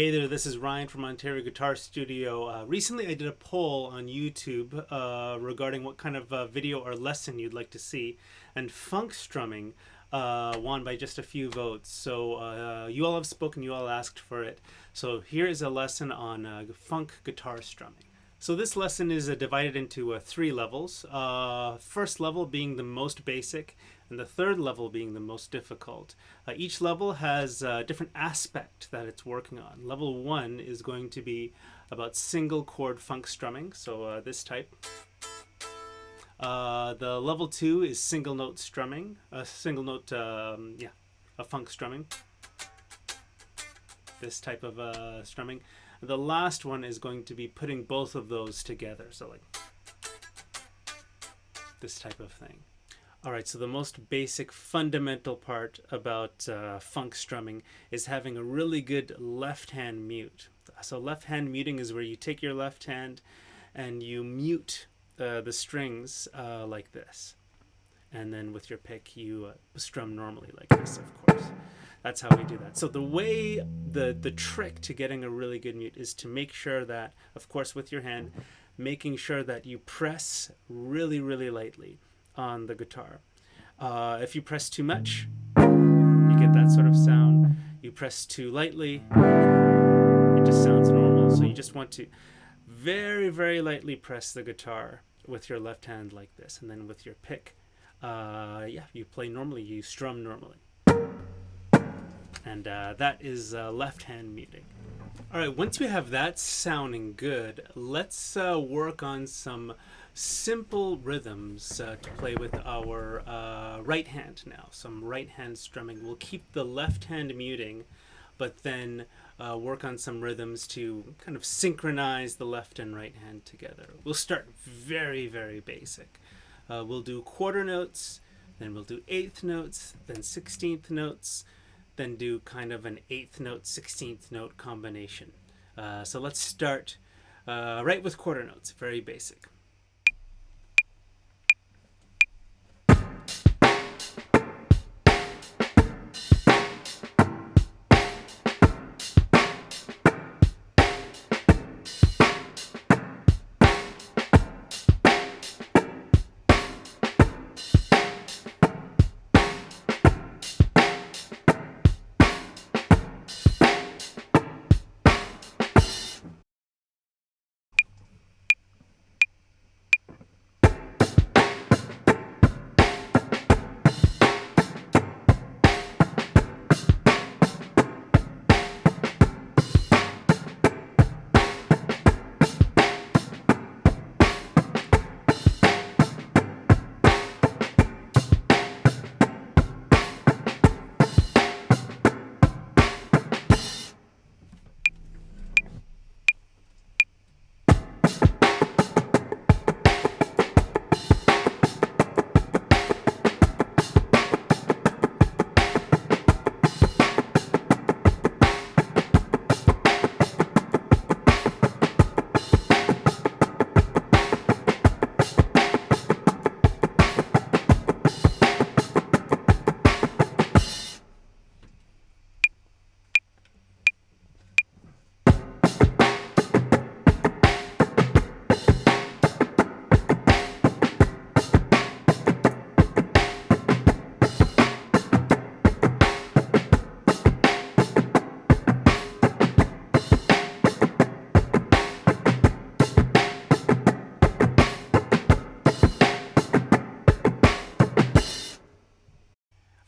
Hey there, this is Ryan from Ontario Guitar Studio. Recently I did a poll on YouTube regarding what kind of video or lesson you'd like to see, and funk strumming won by just a few votes. So you all have spoken, you all asked for it. So here is a lesson on funk guitar strumming. So this lesson is divided into 3 levels. First level being the most basic, and the third level being the most difficult. Each level has a different aspect that it's working on. Level 1 is going to be about single chord funk strumming, so this type. The level 2 is single note strumming, a funk strumming. This type of strumming. The last one is going to be putting both of those together, so like this type of thing. Alright, so the most basic fundamental part about funk strumming is having a really good left hand mute. So left hand muting is where you take your left hand and you mute the strings like this. And then with your pick you strum normally like this, of course. That's how we do that. So the way, the trick to getting a really good mute is to make sure that, of course with your hand, making sure that you press really, really lightly on the guitar. If you press too much, you get that sort of sound. You press too lightly, it just sounds normal. So you just want to very, very lightly press the guitar with your left hand like this. And then with your pick, you play normally, you strum normally. And that is left hand muting. Alright, once we have that sounding good, let's work on some simple rhythms to play with our right hand now. Some right hand strumming. We'll keep the left hand muting, but then work on some rhythms to kind of synchronize the left and right hand together. We'll start very, very basic. We'll do quarter notes, then we'll do eighth notes, then 16th notes, then do kind of an 8th note, 16th note combination. So let's start right with quarter notes, very basic.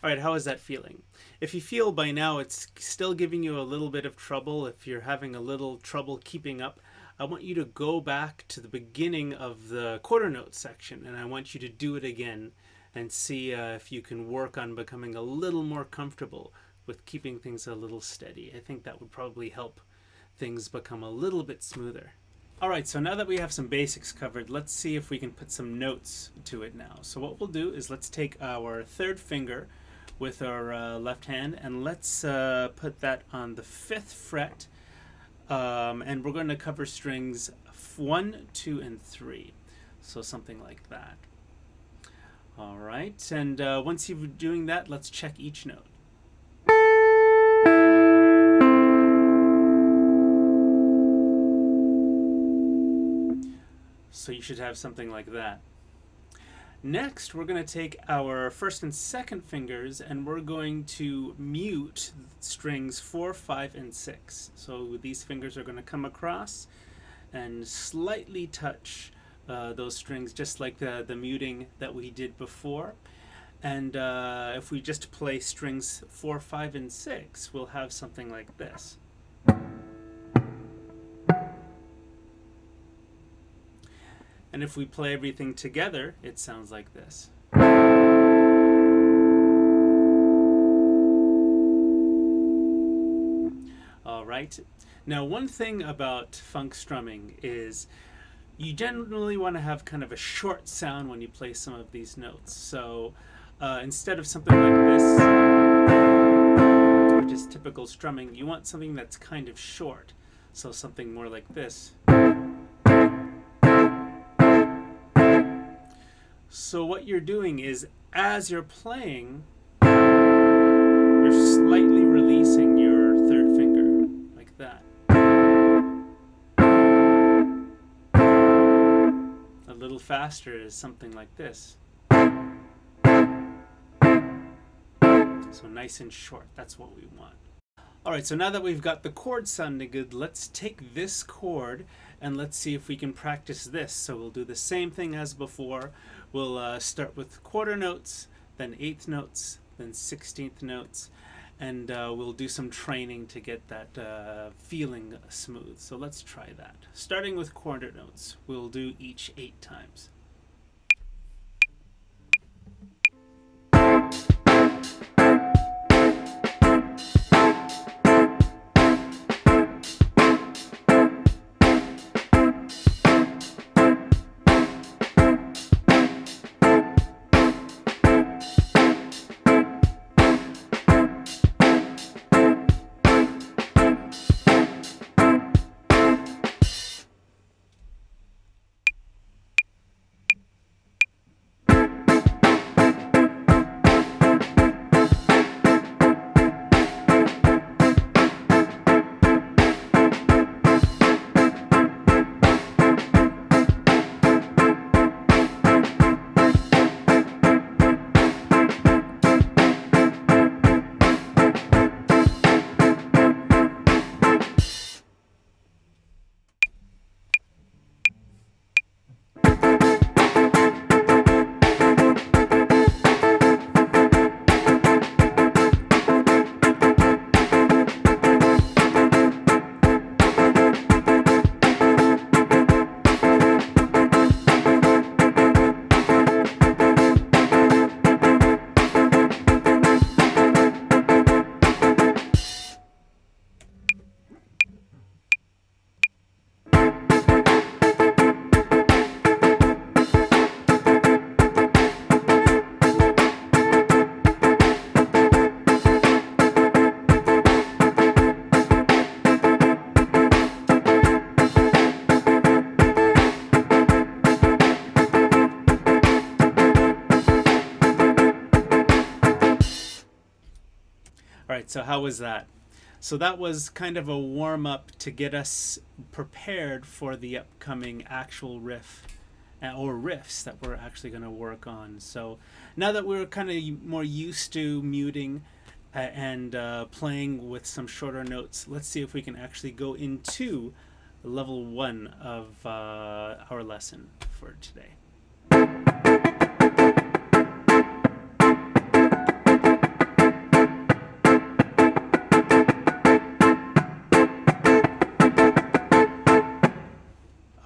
Alright, how is that feeling? If you feel by now it's still giving you a little bit of trouble, if you're having a little trouble keeping up, I want you to go back to the beginning of the quarter note section and I want you to do it again and see if you can work on becoming a little more comfortable with keeping things a little steady. I think that would probably help things become a little bit smoother. Alright, so now that we have some basics covered, let's see if we can put some notes to it now. So what we'll do is let's take our third finger with our left hand and let's put that on the 5th fret, and we're going to cover strings 1, 2, and 3. So something like that. Alright, and once you're doing that, let's check each note. So you should have something like that. Next, we're going to take our first and second fingers and we're going to mute strings 4, 5, and 6. So these fingers are going to come across and slightly touch those strings, just like the muting that we did before. And if we just play strings 4, 5, and 6, we'll have something like this. And if we play everything together, it sounds like this. All right. Now, one thing about funk strumming is you generally want to have kind of a short sound when you play some of these notes. So instead of something like this, which is typical strumming, you want something that's kind of short. So something more like this. So what you're doing is, as you're playing, you're slightly releasing your third finger, like that. A little faster is something like this. So nice and short, that's what we want. Alright, so now that we've got the chord sounding good, let's take this chord and let's see if we can practice this. So we'll do the same thing as before. We'll start with quarter notes, then eighth notes, then 16th notes, and we'll do some training to get that feeling smooth. So let's try that. Starting with quarter notes, we'll do each 8 times. Alright, so how was that? So that was kind of a warm-up to get us prepared for the upcoming actual riff or riffs that we're actually going to work on. So now that we're kind of more used to muting and playing with some shorter notes, let's see if we can actually go into level 1 of our lesson for today.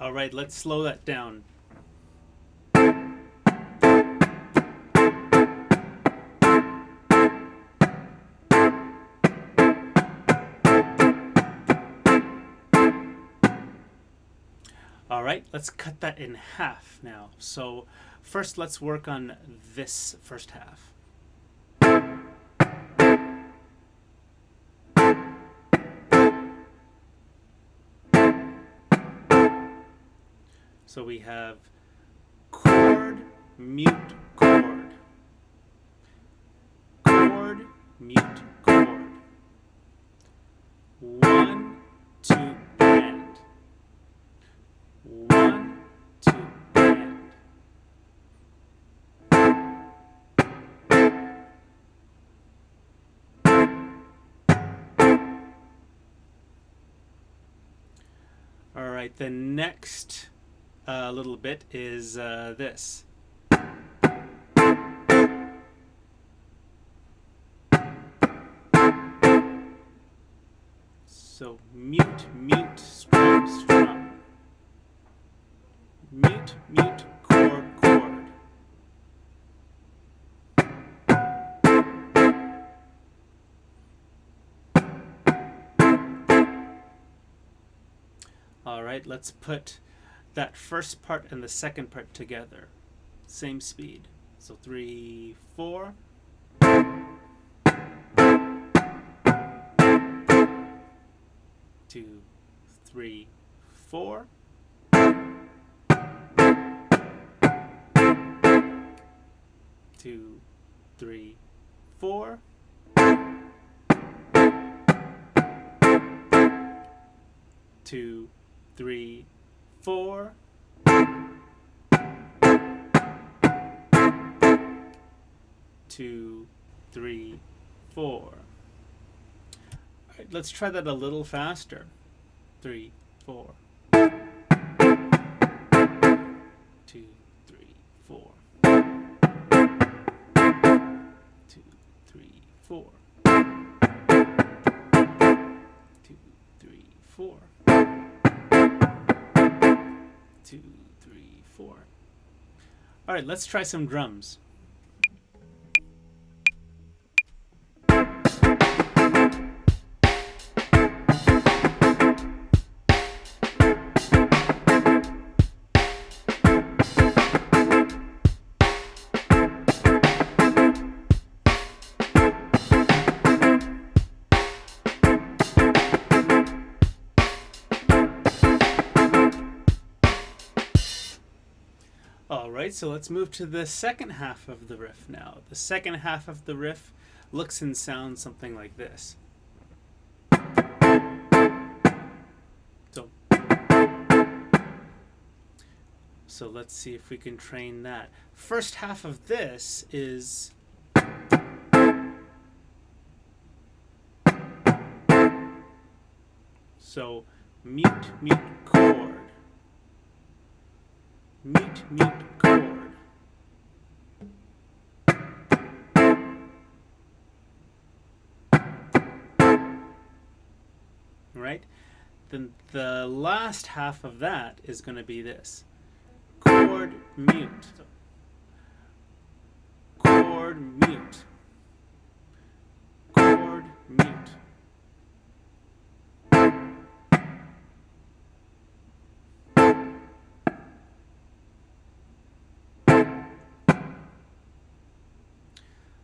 All right, let's slow that down. All right, let's cut that in half now. So first, let's work on this first half. So we have chord, mute, chord. Chord, mute, chord. 1, 2, and. 1, 2, All right, the next little bit is this. So mute, mute, strum, strum. Mute, mute, chord, chord. All right, let's put that first part and the second part together. Same speed. So 3, 4. 2, 3, 4. 2, 3, 4. 2, 3, 4. 2, 3, 4. All right, let's try that a little faster. 3, 4. 2, 3, 4. 2, 3, 4. 2, 3, 4. 2, 3, 4. All right, let's try some drums. Alright, so let's move to the second half of the riff now. The second half of the riff looks and sounds something like this. So let's see if we can train that. First half of this is so mute, mute, chord. Mute, mute, chord. Right? Then the last half of that is going to be this. Chord, mute. Chord, mute. Chord, mute.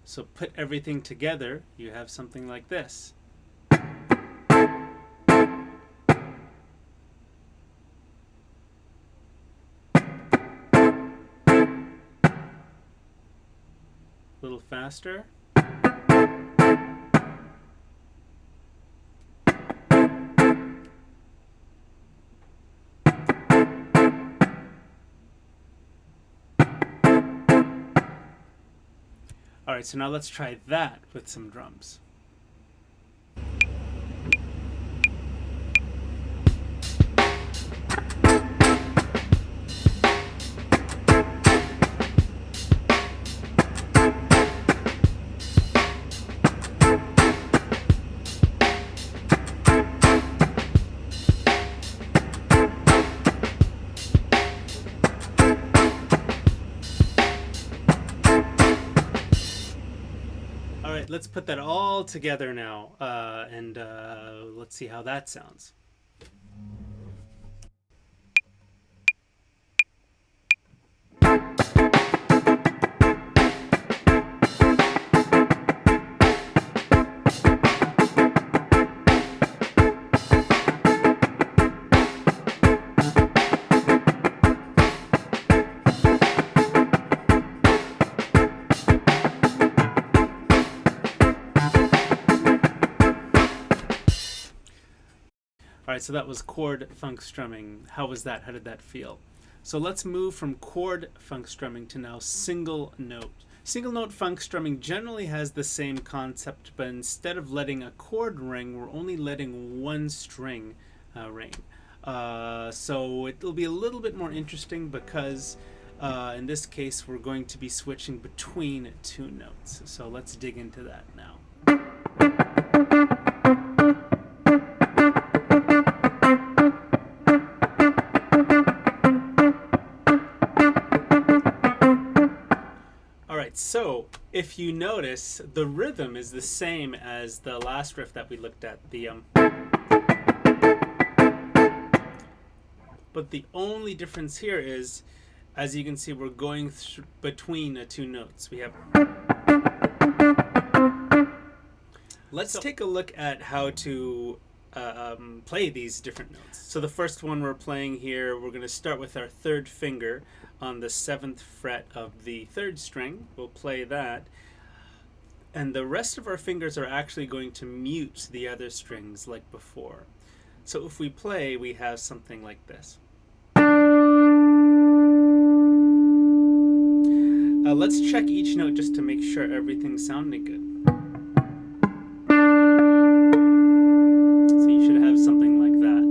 So put everything together, you have something like this. A little faster. All right, so now let's try that with some drums. All right, let's put that all together now, and let's see how that sounds. All right, so that was chord funk strumming. How was that? How did that feel? So let's move from chord funk strumming to now single note. Single note funk strumming generally has the same concept, but instead of letting a chord ring, we're only letting one string ring. So it'll be a little bit more interesting because in this case we're going to be switching between two notes. So let's dig into that now. Alright, so if you notice, the rhythm is the same as the last riff that we looked at, but the only difference here is, as you can see, we're going between two notes. We have. Let's take a look at how to play these different notes. So the first one we're playing here, we're going to start with our third finger on the 7th fret of the 3rd string. We'll play that. And the rest of our fingers are actually going to mute the other strings like before. So if we play, we have something like this. Let's check each note just to make sure everything's sounding good. So you should have something like that.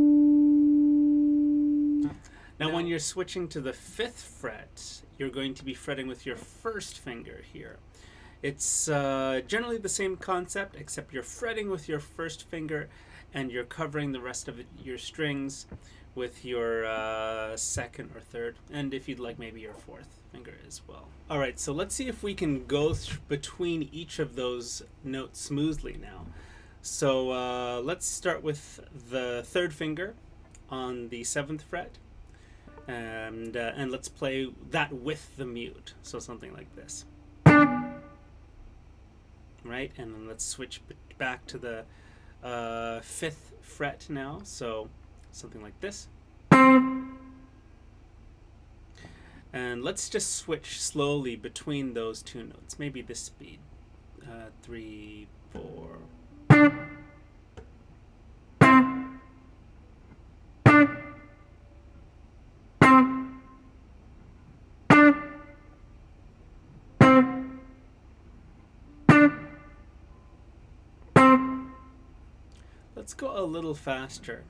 Now when you're switching to the 5th fret, you're going to be fretting with your 1st finger here. It's generally the same concept, except you're fretting with your 1st finger and you're covering the rest of your strings with your 2nd or 3rd, and if you'd like, maybe your 4th finger as well. Alright, so let's see if we can go between each of those notes smoothly now. So let's start with the 3rd finger on the 7th fret, and let's play that with the mute, so something like this. Right, and then let's switch back to the 5th fret now, so something like this. And let's just switch slowly between those two notes, maybe this speed. 3, 4. Let's go a little faster.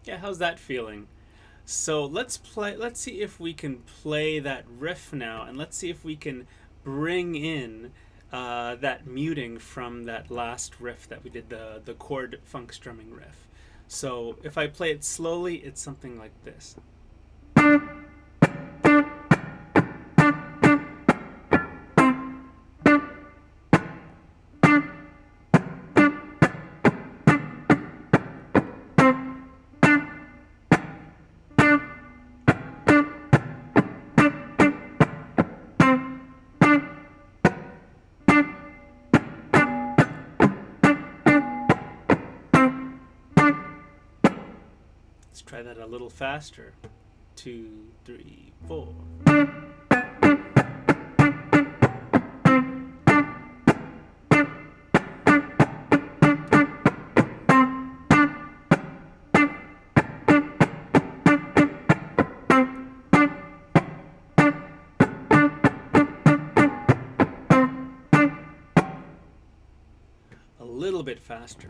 Yeah, how's that feeling? So let's see if we can play that riff now, and let's see if we can bring in that muting from that last riff that we did, the chord funk strumming riff. So if I play it slowly, it's something like this. Let's try that a little faster. 2, 3, 4. A little bit faster.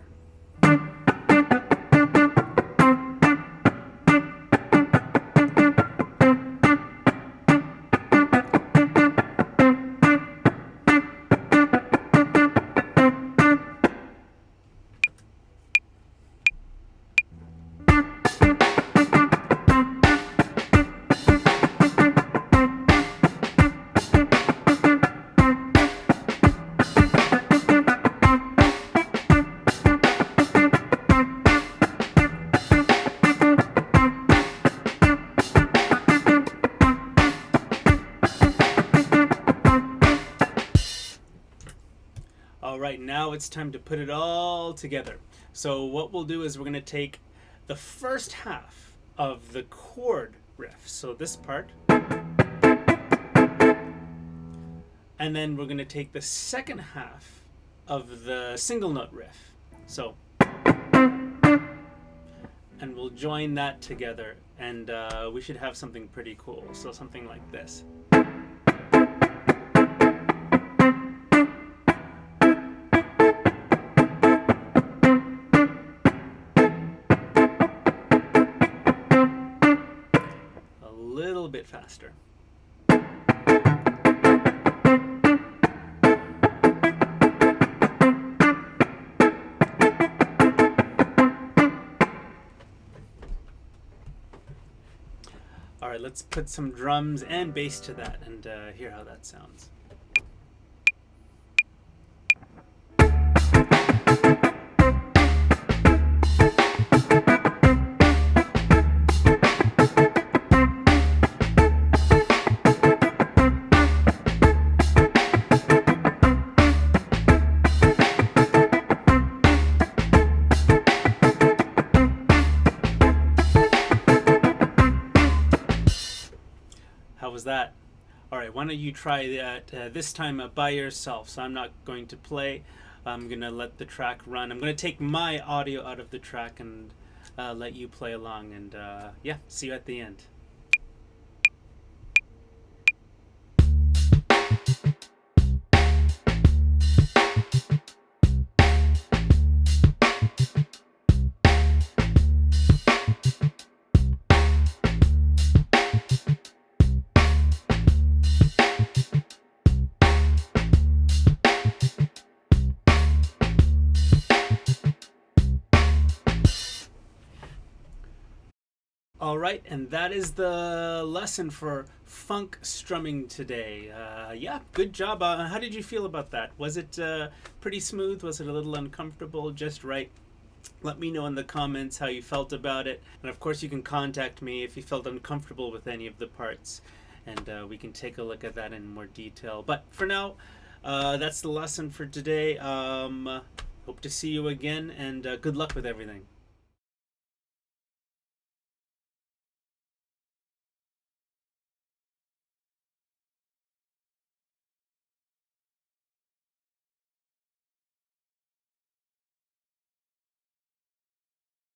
Alright, now it's time to put it all together. So what we'll do is we're going to take the first half of the chord riff, so this part, and then we're going to take the second half of the single note riff. So and we'll join that together, and we should have something pretty cool. So something like this. A little bit faster. All right, let's put some drums and bass to that and hear how that sounds. How was that? All right, why don't you try that this time by yourself? So I'm not going to play. I'm going to let the track run. I'm going to take my audio out of the track and let you play along. And yeah, see you at the end. All right, and that is the lesson for funk strumming today. Yeah, good job. How did you feel about that? Was it pretty smooth? Was it a little uncomfortable? Just right? Let me know in the comments how you felt about it. And of course, you can contact me if you felt uncomfortable with any of the parts. And we can take a look at that in more detail. But for now, that's the lesson for today. Hope to see you again, and good luck with everything.